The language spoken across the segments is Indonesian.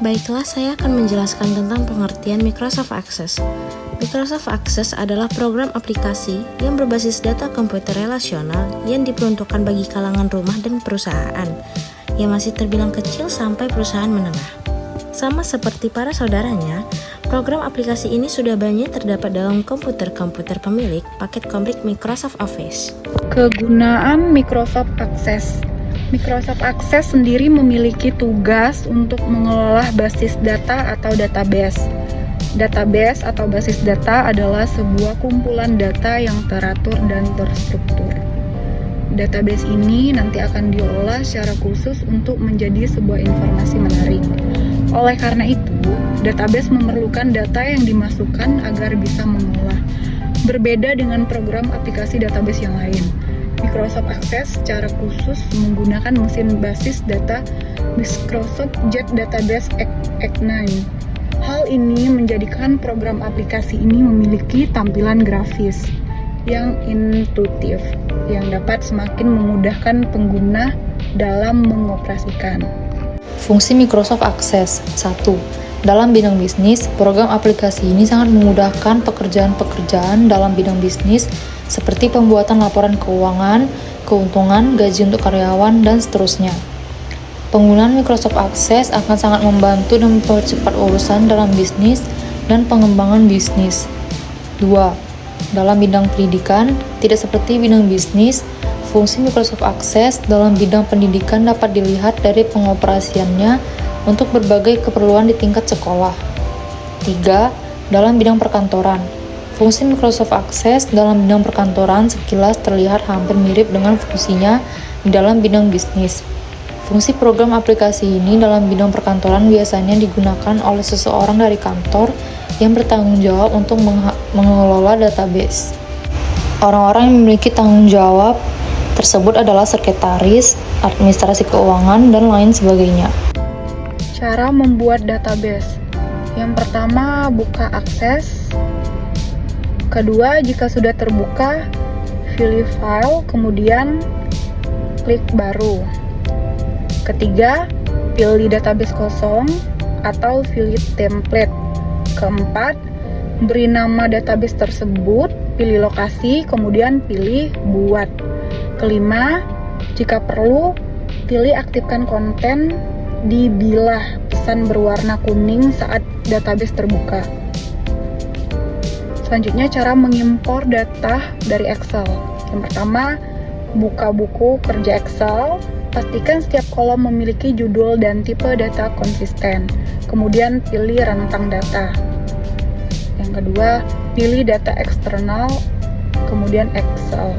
Baiklah, saya akan menjelaskan tentang pengertian Microsoft Access. Microsoft Access adalah program aplikasi yang berbasis data komputer relasional yang diperuntukkan bagi kalangan rumah dan perusahaan yang masih terbilang kecil sampai perusahaan menengah. Sama seperti para saudaranya, program aplikasi ini sudah banyak terdapat dalam komputer-komputer pemilik paket komplit Microsoft Office. Kegunaan Microsoft Access. Microsoft Access sendiri memiliki tugas untuk mengelola basis data atau database. Database atau basis data adalah sebuah kumpulan data yang teratur dan terstruktur. Database ini nanti akan diolah secara khusus untuk menjadi sebuah informasi menarik. Oleh karena itu, database memerlukan data yang dimasukkan agar bisa mengolah. Berbeda dengan program aplikasi database yang lain, Microsoft Access secara khusus menggunakan mesin basis data Microsoft Jet Database X9. Hal ini menjadikan program aplikasi ini memiliki tampilan grafis yang intuitif, yang dapat semakin memudahkan pengguna dalam mengoperasikan. Fungsi Microsoft Access 1. Dalam bidang bisnis, program aplikasi ini sangat memudahkan pekerjaan-pekerjaan dalam bidang bisnis seperti pembuatan laporan keuangan, keuntungan, gaji untuk karyawan, dan seterusnya. Penggunaan Microsoft Access akan sangat membantu dan mempercepat urusan dalam bisnis dan pengembangan bisnis. 2. Dalam bidang pendidikan, tidak seperti bidang bisnis, fungsi Microsoft Access dalam bidang pendidikan dapat dilihat dari pengoperasiannya untuk berbagai keperluan di tingkat sekolah. 3. Dalam bidang perkantoran, fungsi Microsoft Access dalam bidang perkantoran sekilas terlihat hampir mirip dengan fungsinya di dalam bidang bisnis. Fungsi program aplikasi ini dalam bidang perkantoran biasanya digunakan oleh seseorang dari kantor yang bertanggung jawab untuk mengelola database. Orang-orang yang memiliki tanggung jawab tersebut adalah sekretaris, administrasi keuangan, dan lain sebagainya. Cara membuat database. Yang pertama, buka akses. Kedua, jika sudah terbuka, pilih file, kemudian klik baru. Ketiga, pilih database kosong atau pilih template. Keempat, beri nama database tersebut, pilih lokasi, kemudian pilih buat. Kelima, jika perlu, pilih aktifkan konten di bilah pesan berwarna kuning saat database terbuka. Selanjutnya, cara mengimpor data dari Excel. Yang pertama, buka buku kerja Excel. Pastikan setiap kolom memiliki judul dan tipe data konsisten. Kemudian pilih rentang data. Yang kedua, pilih data eksternal, kemudian Excel.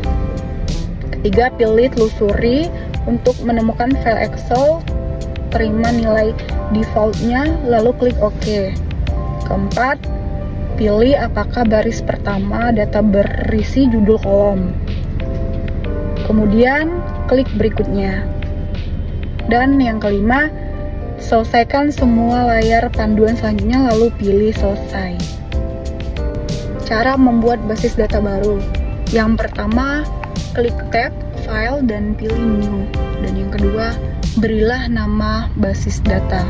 Ketiga, pilih telusuri untuk menemukan file Excel, terima nilai defaultnya, lalu klik OK. Keempat, pilih apakah baris pertama data berisi judul kolom. Kemudian, klik berikutnya. Dan yang kelima, selesaikan semua layar panduan selanjutnya, lalu pilih selesai. Cara membuat basis data baru. Yang pertama, klik tab, file, dan pilih new. Dan yang kedua, berilah nama basis data.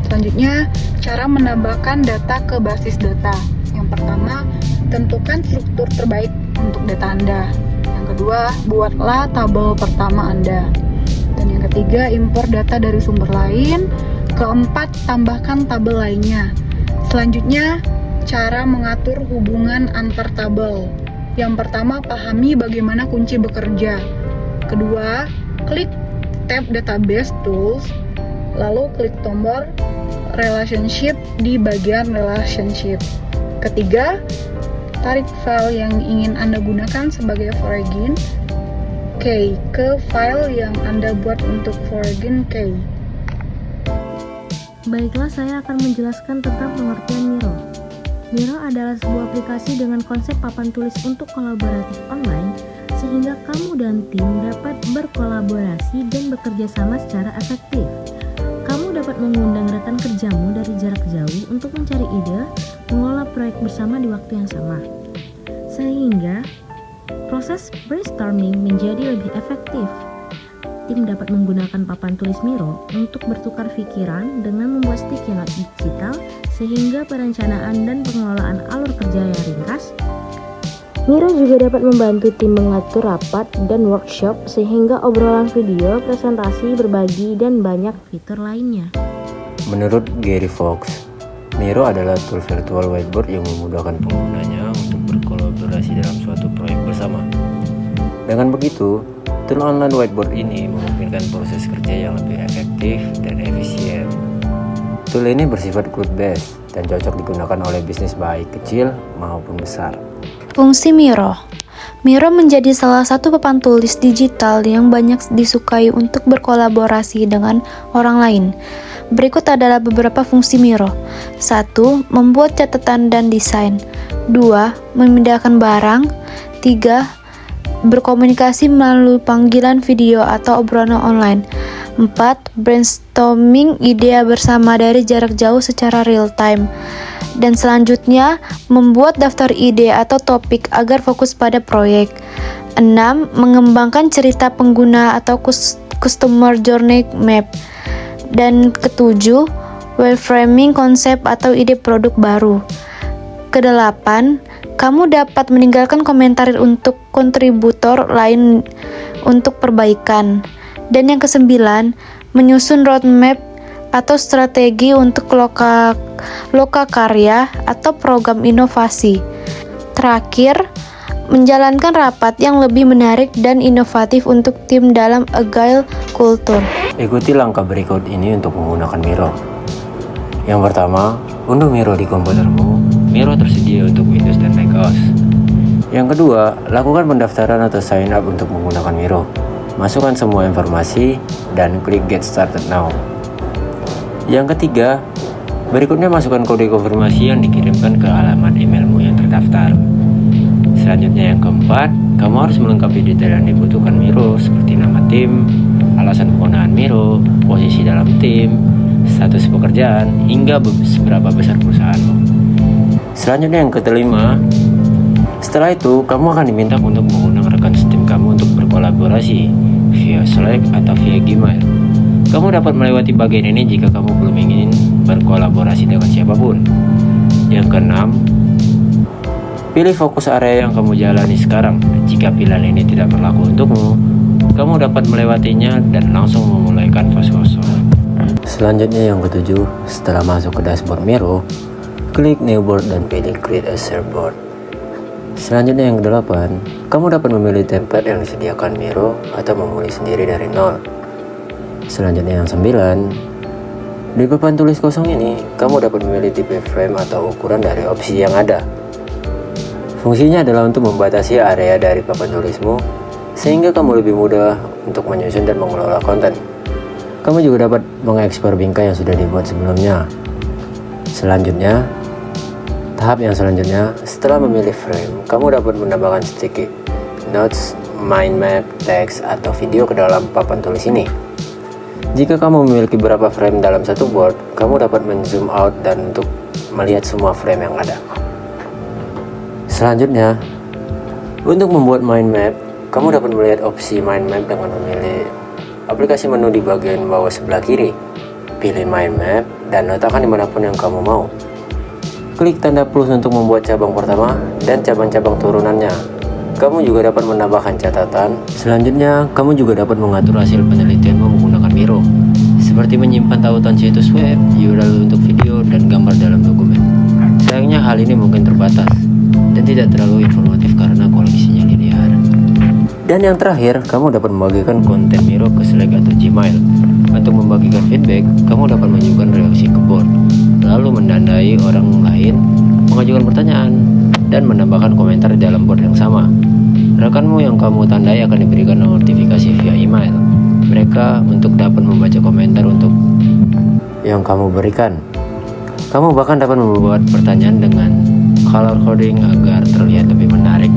Selanjutnya, cara menambahkan data ke basis data. Yang pertama, tentukan struktur terbaik untuk data Anda. Yang kedua, buatlah tabel pertama Anda. Dan yang ketiga, impor data dari sumber lain. Keempat, tambahkan tabel lainnya. Selanjutnya, cara mengatur hubungan antar tabel. Yang pertama, pahami bagaimana kunci bekerja. Kedua, klik tab Database Tools, lalu klik tombol Relationship di bagian Relationship. Ketiga, tarik file yang ingin Anda gunakan sebagai foreign key ke file yang Anda buat untuk foreign key. Baiklah, saya akan menjelaskan tentang pengertian Miro. Miro adalah sebuah aplikasi dengan konsep papan tulis untuk kolaboratif online, sehingga kamu dan tim dapat berkolaborasi dan bekerja sama secara efektif. Kamu dapat mengundang rekan kerjamu dari jarak jauh untuk mencari ide, mengelola proyek bersama di waktu yang sama. Sehingga proses brainstorming menjadi lebih efektif. tim dapat menggunakan papan tulis Miro untuk bertukar pikiran dengan membuat sticky note digital sehingga perencanaan dan pengelolaan alur kerja yang ringkas. Miro juga dapat membantu tim mengatur rapat dan workshop sehingga obrolan video, presentasi, berbagi, dan banyak fitur lainnya. Menurut Gary Fox, Miro adalah tool virtual whiteboard yang memudahkan penggunanya untuk berkolaborasi dalam suatu proyek bersama. Dengan begitu, tool online whiteboard ini memungkinkan proses kerja yang lebih efektif dan efisien. Tool ini bersifat cloud-based dan cocok digunakan oleh bisnis baik kecil maupun besar. Fungsi Miro. Miro menjadi salah satu papan tulis digital yang banyak disukai untuk berkolaborasi dengan orang lain. Berikut adalah beberapa fungsi Miro. 1. Membuat catatan dan desain. 2. Memindahkan barang. 3. Berkomunikasi melalui panggilan video atau obrolan online. 4. Brainstorming ide bersama dari jarak jauh secara real time. Dan selanjutnya, membuat daftar ide atau topik agar fokus pada proyek. 6. Mengembangkan cerita pengguna atau customer journey map. Dan ketujuh, wireframing konsep atau ide produk baru. Kedelapan, kamu dapat meninggalkan komentar untuk kontributor lain untuk perbaikan. Dan yang kesembilan, menyusun roadmap atau strategi untuk loka karya atau program inovasi. Terakhir, menjalankan rapat yang lebih menarik dan inovatif untuk tim dalam agile culture. Ikuti langkah berikut ini untuk menggunakan Miro. Yang pertama, unduh Miro di komputermu. Miro tersedia untuk Windows dan macOS. Yang kedua, lakukan pendaftaran atau sign up untuk menggunakan Miro. Masukkan semua informasi dan klik Get Started Now. Yang ketiga, berikutnya masukkan kode konfirmasi yang dikirimkan ke alamat emailmu yang terdaftar. Selanjutnya yang keempat, kamu harus melengkapi detail yang dibutuhkan Miro seperti nama tim, alasan penggunaan Miro, posisi dalam tim, status pekerjaan, hingga seberapa besar perusahaanmu. Selanjutnya yang kelima, setelah itu kamu akan diminta untuk mengundang rekan setim kamu untuk berkolaborasi via Slack atau via Gmail. Kamu dapat melewati bagian ini jika kamu belum ingin berkolaborasi dengan siapapun. Yang keenam, pilih fokus area yang kamu jalani sekarang. Jika pilihan ini tidak berlaku untukmu, kamu dapat melewatinya dan langsung memulai kanvas kosong. Selanjutnya yang ketujuh, setelah masuk ke dashboard Miro, klik New Board dan pilih Create a Share Board. Selanjutnya yang kedelapan, kamu dapat memilih template yang disediakan Miro atau memulai sendiri dari nol. Selanjutnya yang 9, di papan tulis kosong ini, kamu dapat memilih tipe frame atau ukuran dari opsi yang ada. Fungsinya adalah untuk membatasi area dari papan tulismu, sehingga kamu lebih mudah untuk menyusun dan mengelola konten. Kamu juga dapat mengekspor bingkai yang sudah dibuat sebelumnya. Selanjutnya, tahap yang selanjutnya, setelah memilih frame, kamu dapat menambahkan sticky notes, mind map, teks, atau video ke dalam papan tulis ini. Jika kamu memiliki beberapa frame dalam satu board, kamu dapat men-zoom out dan untuk melihat semua frame yang ada. Selanjutnya, untuk membuat mind map, kamu dapat melihat opsi mind map dengan memilih aplikasi menu di bagian bawah sebelah kiri. Pilih mind map dan letakkan dimanapun yang kamu mau. Klik tanda plus untuk membuat cabang pertama dan cabang-cabang turunannya. Kamu juga dapat menambahkan catatan. Selanjutnya, kamu juga dapat mengatur hasil penelitianmu menggunakan Miro, seperti menyimpan tautan situs web, URL untuk video, dan gambar dalam dokumen. Sayangnya hal ini mungkin terbatas dan tidak terlalu informatif karena koleksinya linear. Dan yang terakhir, kamu dapat membagikan konten Miro ke Slack atau Gmail. Untuk membagikan feedback, kamu dapat menunjukkan reaksi ke board, lalu menandai orang lain, mengajukan pertanyaan, dan menambahkan komentar di dalam board yang sama. Rekanmu yang kamu tandai akan diberikan notifikasi via email mereka untuk dapat membaca komentar untuk yang kamu berikan. Kamu bahkan dapat membuat pertanyaan dengan color coding agar terlihat lebih menarik